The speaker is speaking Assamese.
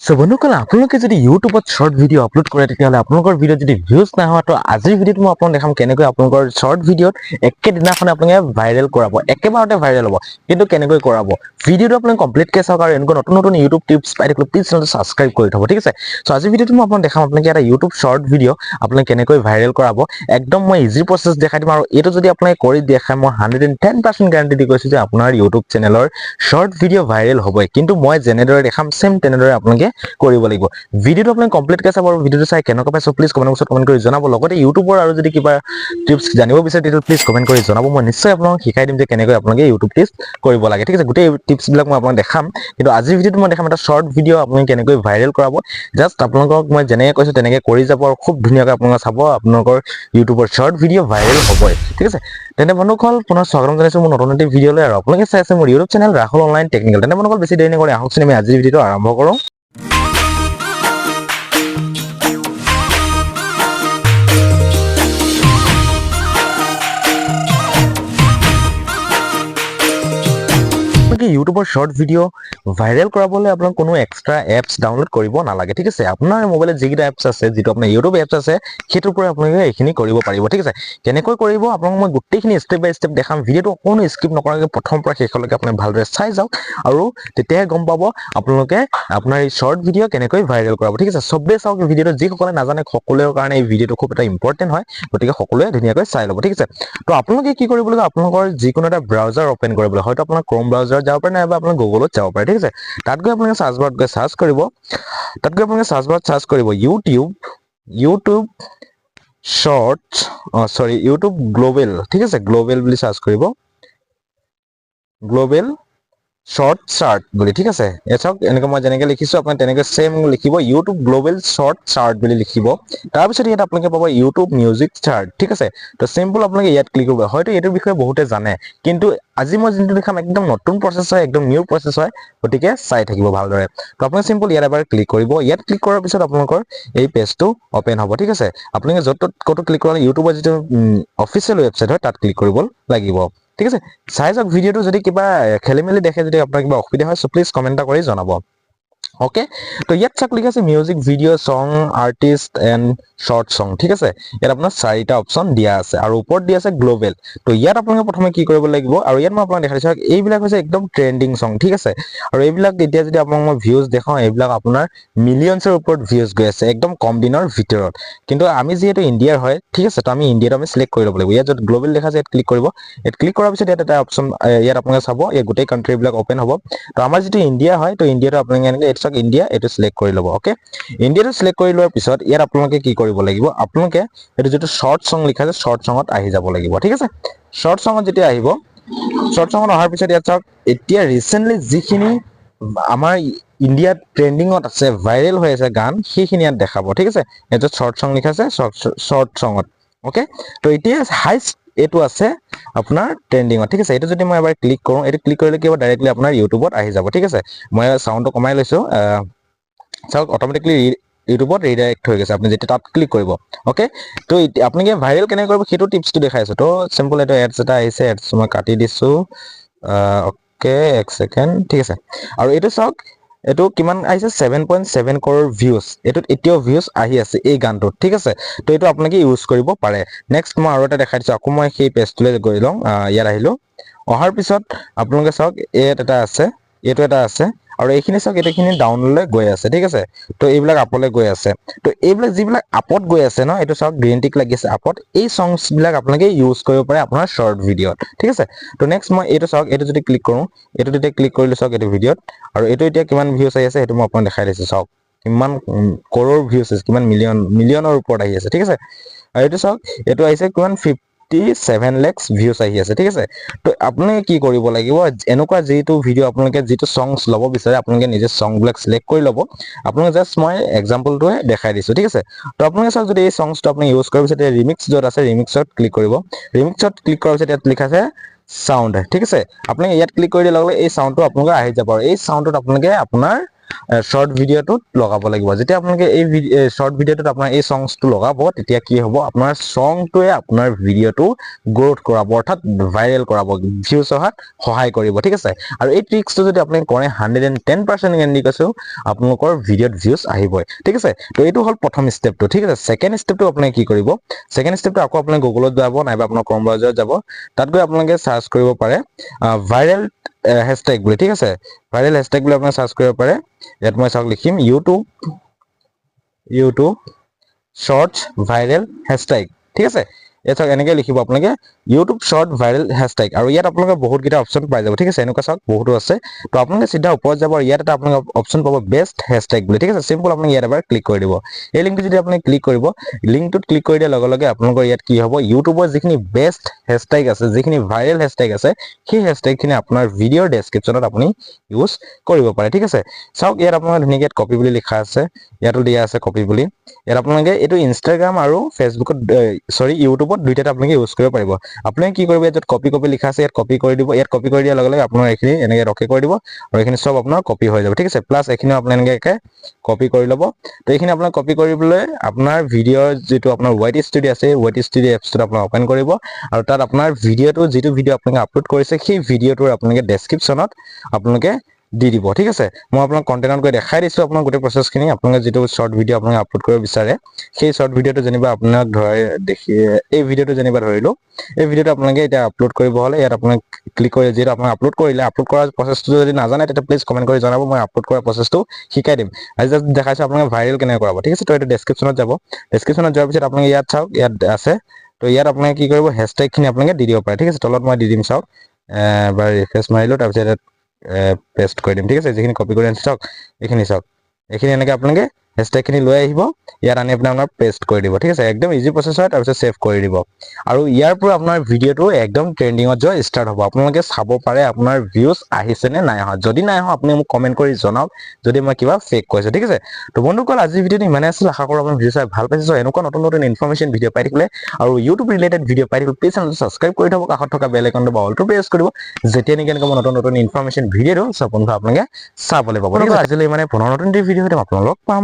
সো বন্ধুসকল আপোনালোকে যদি ইউটিউবত শৰ্ট ভিডিঅ' আপলোড কৰে তেতিয়াহ'লে আপোনালোকৰ ভিডিঅ'ত যদি ভিউজ নাহে তো আজিৰ ভিডিঅ'টো মই আপোনাক দেখাম কেনেকৈ আপোনালোকৰ শৰ্ট ভিডিঅ'ত একেদিনাখনে আপোনালোকে ভাইৰেল কৰাব একেবাৰতে ভাইৰেল হ'ব কিন্তু কেনেকৈ কৰাব ভিডিঅ'টো আপোনালোকে কমপ্লিটকৈ চাওক আৰু এনেকুৱা নতুন নতুন ইউটিউব টিপছ পাই থাকিলে প্লিজ চেনেলটো ছাবস্ক্ৰাইব কৰি থ'ব ঠিক আছে সো আজিৰ ভিডিঅ'টো মই আপোনাক দেখাম আপোনালোকে এটা ইউটিউব শৰ্ট ভিডিঅ' আপোনালোকে কেনেকৈ ভাইৰেল কৰাব একদম মই ইজি প্ৰচেছ দেখাই দিম আৰু এইটো যদি আপোনালোকে কৰি দেখায় মই 110% গ্যাৰান্টি দি কৈছোঁ যে আপোনাৰ ইউটিউব চেনেলৰ শৰ্ট ভিডিঅ' ভাইৰেল হ'বই কিন্তু মই যেনেদৰে দেখাম সেম তেনেদৰে আপোনালোকে কৰিব লাগিব ভিডিঅ'টো আপুনি কমপ্লিটকৈ চাব আৰু ভিডিঅ'টো চাই কেনেকুৱা পাইছে প্লিজ কমেণ্ট বক্সত কমেণ্ট কৰি জনাব লগতে ইউটিউবৰ আৰু যদি কিবা টিপছ জানিব বিচাৰে তেতিয়া প্লিজ কমেণ্ট কৰি জনাব মই নিশ্চয় আপোনাক শিকাই দিম যে কেনেকৈ আপোনালোকে ইউটিউব টিপছ কৰিব লাগে ঠিক আছে গোটেই টিপছবিলাক মই আপোনাক দেখাম কিন্তু আজিৰ ভিডিঅ'টো মই দেখাম এটা শৰ্ট ভিডিঅ' আপুনি কেনেকৈ ভাইৰেল কৰাব জাষ্ট আপোনালোকক মই যেনেকৈ কৈছোঁ তেনেকৈ কৰি যাব আৰু খুব ধুনীয়াকৈ আপোনালোকে চাব আপোনালোকৰ ইউটিউবৰ শৰ্ট ভিডিঅ' ভাইৰেল হ'বই ঠিক আছে তেনে বন্ধুসকল পুনৰ স্বাগতম জনাইছোঁ মোৰ নতুন এটি ভিডিঅ'লৈ আৰু আপোনালোকে চাই আছে মোৰ YouTube channel Rahul online technical তেনে বন্ধুসকল বেছি দেৰি নকৰি আহকচোন আমি আজিৰ ভিডিঅ'টো আৰম্ভ কৰোঁ ইউটিউবৰ শৰ্ট ভিডিঅ' ভাইৰেল কৰাবলৈ আপোনাক কোনো এক্সট্ৰা এপছ ডাউনলোড কৰিব নালাগে ঠিক আছে আপোনাৰ মোবাইলত যিকেইটা এপছ আছে যিটো আপোনাৰ ইউটিউব এপছ আছে সেইটোৰ পৰা আপোনালোকে এইখিনি কৰিব পাৰিব ঠিক আছে কেনেকৈ কৰিব আপোনাক মই গোটেইখিনি ষ্টেপ বাই ষ্টেপ দেখাম ভিডিঅ'টো অকণো স্কিপ নকৰাকৈ প্ৰথম পৰা শেষলৈকে আপুনি ভালদৰে চাই যাওক আৰু তেতিয়াহে গম পাব আপোনালোকে আপোনাৰ এই শৰ্ট ভিডিঅ' কেনেকৈ ভাইৰেল কৰাব ঠিক আছে চবেই চাওক ভিডিঅ'টো যিসকলে নাজানে সকলোৰে কাৰণে এই ভিডিঅ'টো খুব এটা ইম্পৰ্টেণ্ট হয় গতিকে সকলোৱে ধুনীয়াকৈ চাই ল'ব ঠিক আছে তো আপোনালোকে কি কৰিব লাগিব আপোনালোকৰ যিকোনো এটা ব্ৰাউজাৰ ওপেন কৰিবলৈ হয়তো আপোনাৰ ক্ৰোম ব্ৰাউজাৰ যাব পাৰে নাইবা আপোনাৰ গুগলত যাব পাৰে ঠিক আছে তাত গৈ আপোনালোকে সাৰ্চ বাৰত গৈ সাৰ্চ কৰিব তাত গৈ আপোনালোকে সাৰ্চ বাৰত সাৰ্চ কৰিব ইউটিউব শৰ্টছ ইউটিউব গ্লোবেল ঠিক আছে গ্লোবেল বুলি সাৰ্চ কৰিব গ্লোবেল শৰ্ট চাৰ্ট বুলি ঠিক আছে এ চাওক এনেকৈ মই যেনেকৈ লিখিছোঁ আপুনি তেনেকৈ সেম লিখিব ইউটিউব গ্লোবেল শৰ্ট চাৰ্ট বুলি লিখিব তাৰপিছত ইয়াত আপোনালোকে পাব ইউটিউব মিউজিক চাৰ্ট ঠিক আছে তো চিম্পল আপোনালোকে ইয়াত ক্লিক কৰিব হয়তো এইটোৰ বিষয়ে বহুতে জানে কিন্তু আজি মই যোনটো দেখাম একদম নতুন প্ৰচেছ হয় একদম নিউ প্ৰচেছ হয় গতিকে চাই থাকিব ভালদৰে তো আপোনালোকে চিম্পল ইয়াত এবাৰ ক্লিক কৰিব ইয়াত ক্লিক কৰাৰ পিছত আপোনালোকৰ এই পেজটো অপেন হ'ব ঠিক আছে আপোনালোকে য'ত ক'তো ক্লিক কৰালে ইউটিউবৰ যিটো অফিচিয়েল ৱেবছাইট হয় তাত ক্লিক কৰিব লাগিব ঠিক আছে চাই যাওক ভিডিঅ'টো যদি কিবা খেলি মেলি দেখে যদি আপোনাৰ কিবা অসুবিধা হয় সো প্লিজ কমেণ্ট এটা কৰি জনাব ওকে তো ইয়াত চাওক লিখা আছে মিউজিক ভিডিঅ' সং আৰ্টিষ্ট এণ্ড শৰ্ট সং ঠিক আছে ইয়াত আপোনাৰ চাৰিটা অপশ্যন দিয়া আছে আৰু ওপৰত দিয়া আছে গ্লোবেল তো ইয়াত আপোনালোকে প্ৰথমে কি কৰিব লাগিব আৰু ইয়াত মই আপোনাক দেখাই দিছোঁ এইবিলাক হৈছে একদম ট্ৰেণ্ডিং সং ঠিক আছে আৰু এইবিলাক এতিয়া যদি আপোনাক মই ভিউজ দেখাওঁ এইবিলাক আপোনাৰ মিলিয়নছৰ ওপৰত ভিউজ গৈ আছে একদম কম দিনৰ ভিতৰত কিন্তু আমি যিহেতু ইণ্ডিয়াৰ হয় ঠিক আছে তো আমি ইণ্ডিয়াটো আমি চিলেক্ট কৰি ল'ব লাগিব ইয়াত য'ত গ্লোবেল দেখা আছে ইয়াত ক্লিক কৰিব ইয়াত ক্লিক কৰাৰ পিছত ইয়াত এটা অপশ্যন ইয়াত আপোনালোকে চাব এই গোটেই কাণ্ট্ৰিবিলাক অপেন হ'ব তো আমাৰ যিটো ইণ্ডিয়া হয় তো ইণ্ডিয়াটো আপোনালোকে এনেকৈ এইটো চাওক ইণ্ডিয়া এইটো চিলেক্ট কৰি ল'ব ওকে ইণ্ডিয়াটো চিলেক্ট কৰি লোৱাৰ পিছত ইয়াত আপোনালোকে কি কৰিব লাগিব আপোনালোকে এইটো যিটো শৰ্ট সং লিখা আছে শৰ্ট সঙত আহি যাব লাগিব ঠিক আছে শৰ্ট সঙত যেতিয়া আহিব শৰ্ট সঙত অহাৰ পিছত ইয়াত চাওক এতিয়া ৰিচেণ্টলি যিখিনি আমাৰ ইণ্ডিয়াত ট্ৰেণ্ডিঙত আছে ভাইৰেল হৈ আছে গান সেইখিনি ইয়াত দেখাব ঠিক আছে ইয়াত শৰ্ট সং লিখা আছে শৰ্ট সঙত ওকে তো এতিয়া হাইষ্ট এইটো আছে আপোনাৰ ট্ৰেণ্ডিঙত ঠিক আছে এইটো যদি মই এবাৰ ক্লিক কৰোঁ এইটো ক্লিক কৰিলে কি হ'ব ডাইৰেক্টলি আপোনাৰ ইউটিউবত আহি যাব ঠিক আছে মই চাউণ্ডটো কমাই লৈছোঁ চাওক অট'মেটিকলি ইউটিউবত ৰিডাইৰেক্ট হৈ গৈছে আপুনি যেতিয়া তাত ক্লিক কৰিব ওকে তো আপোনালোকে ভাইৰেল কেনেকৈ কৰিব সেইটো টিপছটো দেখাই আছোঁ তো চিম্পল এইটো এডছ এটা আহিছে এডছ মই কাটি দিছোঁ ওকে এক ছেকেণ্ড ঠিক আছে আৰু এইটো চাওক এইটো কিমান আহিছে 7.7 crore ভিউজ এইটোত এতিয়াও ভিউজ আহি আছে এই গানটোত ঠিক আছে তো এইটো আপোনালোকে ইউজ কৰিব পাৰে নেক্সট মই আৰু এটা দেখাই দিছোঁ আকৌ মই সেই পেজটোলৈ গৈ লওঁ ইয়াত আহিলোঁ অহাৰ পিছত আপোনালোকে চাওক ইয়াত এটা আছে এইটো এটা আছে আৰু এইখিনি চাওক এইখিনি ডাউনলৈ গৈ আছে ঠিক আছে তো এইবিলাক আপলৈ গৈ আছে তো এইবিলাক যিবিলাক আপত গৈ আছে ন এইটো চাওক গ্ৰীণ টিক লাগি আছে আপত এই সংছবিলাক আপোনালোকে ইউজ কৰিব পাৰে আপোনাৰ শৰ্ট ভিডিঅ'ত ঠিক আছে তো নেক্সট মই এইটো চাওক এইটো যদি ক্লিক কৰোঁ এইটো তেতিয়া ক্লিক কৰিলোঁ চাওক এইটো ভিডিঅ'ত আৰু এইটো এতিয়া কিমান ভিউজ আহি আছে সেইটো মই আপোনাক দেখাই দিছোঁ চাওক কিমান কৰোৰ ভিউজ আছে কিমান মিলিয়নৰ ওপৰত আহি আছে ঠিক আছে আৰু এইটো চাওক এইটো আহিছে কিমান 57 lakhs ভিউজ আহি আছে ঠিক আছে তো আপোনালোকে কি কৰিব লাগিব এনেকুৱা যিটো ভিডিঅ' আপোনালোকে যিটো সংছ ল'ব বিচাৰে আপোনালোকে নিজে সংবিলাক চিলেক্ট কৰি ল'ব আপোনালোকে জাষ্ট মই এক্সাম্পলটোৱে দেখাই দিছোঁ ঠিক আছে তো আপোনালোকে চাওক যদি এই সংছটো আপুনি ইউজ কৰিব বিচাৰে ৰিমিক্স য'ত আছে ৰিমিক্সত ক্লিক কৰিব ৰিমিক্সত ক্লিক কৰাৰ পিছত ইয়াত লিখা আছে সাউণ্ড ঠিক আছে আপোনালোকে ইয়াত ক্লিক কৰি দিলে এই সাউণ্ডটো আপোনালোকে আহি যাব আৰু এই সাউণ্ডটোত আপোনালোকে আপোনাৰ শৰ্ট ভিডিঅ'টোত লগাব লাগিব যেতিয়া আপোনালোকে এই শৰ্ট ভিডিঅ'টোত আপোনাৰ এই সংছটো লগাব তেতিয়া কি হ'ব আপোনাৰ সংটোৱে আপোনাৰ ভিডিঅ'টো গ্ৰোথ কৰাব অৰ্থাৎ ভাইৰেল কৰাব ভিউজ অহাত সহায় কৰিব ঠিক আছে আৰু এই ট্ৰিক্সটো যদি আপুনি কৰে 110% গেৰাণ্টি কৈছো আপোনালোকৰ ভিডিঅ'ত ভিউজ আহিবই ঠিক আছে তো এইটো হ'ল প্ৰথম ষ্টেপটো ঠিক আছে সেকেন্ড ষ্টেপটো আপুনি কি কৰিব সেকেন্ড ষ্টেপটো আকৌ আপুনি গুগলত যাব নাইবা আপোনাৰ ক্ৰম ব্ৰাউজাৰত যাব তাত গৈ আপোনালোকে সাৰ্চ কৰিব পাৰে ভাইৰেল হেশটেগ বুলি ঠিক আছে ভাইৰেল হেশটেগ বুলি আপুনি সাৰ্চ কৰিব পাৰে ইয়াত মই চাওক লিখিম YouTube শৰ্টছ ভাইৰেল হেশটেগ ঠিক আছে এটা এনেকৈ লিখিব আপোনালোকে YouTube শৰ্ট ভাইৰেল হেশটেগ আৰু ইয়াত আপোনালোকে বহুত কিটা অপচন পাই যাব ঠিক আছে এনেকুৱা চাওক বহুতো আছে তো আপোনালোকে সিধা ওপৰত যাব আৰু ইয়াত এটা আপোনালোকে অপচন পাব বেষ্ট হেশটেগ বুলি ঠিক আছে সিম্পল আপুনি ইয়াত এবাৰ ক্লিক কৰি দিব এই লিংকটো যদি আপুনি ক্লিক কৰিব লিংকটোত ক্লিক কৰি দিয়াৰ লগে লগে আপোনালোকৰ ইয়াত কি হ'ব ইউটিউবৰ যিখিনি বেষ্ট হেশটেগ আছে যিখিনি ভাইৰেল হেশটেগ আছে সেই হেশটেগখিনি আপোনাৰ ভিডিঅ'ৰ ডেসক্ৰিপচনত আপুনি ইউজ কৰিব পাৰে ঠিক আছে চাওক ইয়াত আপোনালোকে ধুনীয়াকৈ কপি বুলি লিখা আছে ইয়াতো দিয়া আছে কপি বুলি ইয়াত আপোনালোকে এইটো ইনষ্টাগ্ৰাম আৰু ফেচবুকত সৰি ইউটিউবত দুইটাতে আপোনালোকে ইউজ কৰিব পাৰিব আপুনি কি কৰিব ইয়াত কপি লিখা আছে ইয়াত কপি কৰি দিব ইয়াত কপি কৰি দিয়াৰ লগে লগে আপোনাৰ এইখিনি এনেকৈ ৰখি কৰি দিব আৰু এইখিনি সব আপোনাৰ কপি হৈ যাব ঠিক আছে প্লাস এইখিনি আপুনি এনেকৈ কপি কৰি ল'ব তো এইখিনি আপোনাৰ কপি কৰিবলৈ আপোনাৰ ভিডিঅ'ৰ যেটো আপোনাৰ ওয়াইটি ষ্টুডিও আছে ওয়াইটি ষ্টুডিও এপছটো আপোনাৰ ওপেন কৰিব আৰু তাত আপোনাৰ ভিডিঅ'টো যেটো ভিডিঅ' আপোনালোকে আপলোড কৰিছে সেই ভিডিঅ'টোৰ আপোনালোকে ডেসক্ৰিপচনত আপোনালোকে দি দিব ঠিক আছে মই আপোনাক কন্টেন্টত গৈ দেখাই দিছো আপোনাক গোটেই প্ৰসেছখিনি আপোনালোকে যেটো শৰ্ট ভিডিঅ' আপোনালোকে আপলোড কৰিব বিচাৰে সেই শৰ্ট ভিডিঅ'টো যেনিবা আপোনাক ধৰে দেখি এই ভিডিঅ'টো যেনিবা ধৰিলো এই ভিডিঅ'টো আপোনালোকে এটা আপলোড কৰিব হলে ইয়াত আপোনাক ক্লিক কৰি যেটো আপোনাক আপলোড কৰিলে আপলোড কৰাৰ প্ৰসেছটো যদি নাজানে তেতিয়া প্লিজ কমেন্ট কৰি জনাব মই আপলোড কৰাৰ প্ৰসেছটো শিকাই দিম আজি জাস্ট দেখাইছো আপোনাক ভাইৰেল কেনেকৈ কৰাব ঠিক আছে তো এটা ডেসক্ৰিপচনত যাব ডেসক্ৰিপচনত যোৱাৰ পিছত আপোনালোকে ইয়াত চাওক ইয়াত আছে তো ইয়াত আপোনালোকে কি কৰিব হেশটেগখিনি আপোনালোকে দি দিব পাৰে ঠিক আছে তলত মই দি দিম চাওক এবাৰ ৰিফ্ৰেছ মাৰিলো তাৰ পিছত পেস্ট কৰি দিম ঠিক আছে যিখিনি কপি কৰি আনিছো চাওক এইখিনি চাওক এইখিনি এনেকৈ আপোনালোকে হেশটেগখিনি লৈ আহিব ইয়াত আনি আপোনাৰ পেস্ট কৰি দিব ঠিক আছে একদম ইজি প্ৰসেছ হয় তাৰ পিছত সেভ কৰি দিব আৰু ইয়াৰ পৰা আপোনাৰ ভিডিঅ'টো একদম ট্ৰেন্ডিংত যোৱা ষ্টাৰ্ট হ'ব আপোনালোকে চাব পাৰে আপোনাৰ ভিউজ আহিছে নে নাই অহা যদি নাই অহা আপুনি মোক কমেন্ট কৰি জনাওক যদি মই কিবা ফেক কৈছো ঠিক আছে তো বন্ধুসকল আজি ভিডিঅ'টো ইমানে আছিল আশা কৰোঁ আপুনি ভিডিঅ' চাই ভাল পাইছে সো এনেকুৱা নতুন নতুন ইনফৰমেশন ভিডিঅ' পাই থাকিলে আৰু ইউটিউব ৰিলেটেড ভিডিঅ' পাই থাকিলে প্লিজ চেনেলটো সাবস্ক্ৰাইব কৰি থব কাষত থকা বেল আইকনটো অলটো প্ৰেছ কৰিব যেতিয়া নেকি এনেকুৱা নতুন নতুন ইনফৰমেশন ভিডিঅ' সব বন্ধু আপোনালোকে চাবলৈ পাব ঠিক আছে আজিলৈ মানে পুনৰ নতুন ভিডিঅ' হ'ম আপোনালোক পাম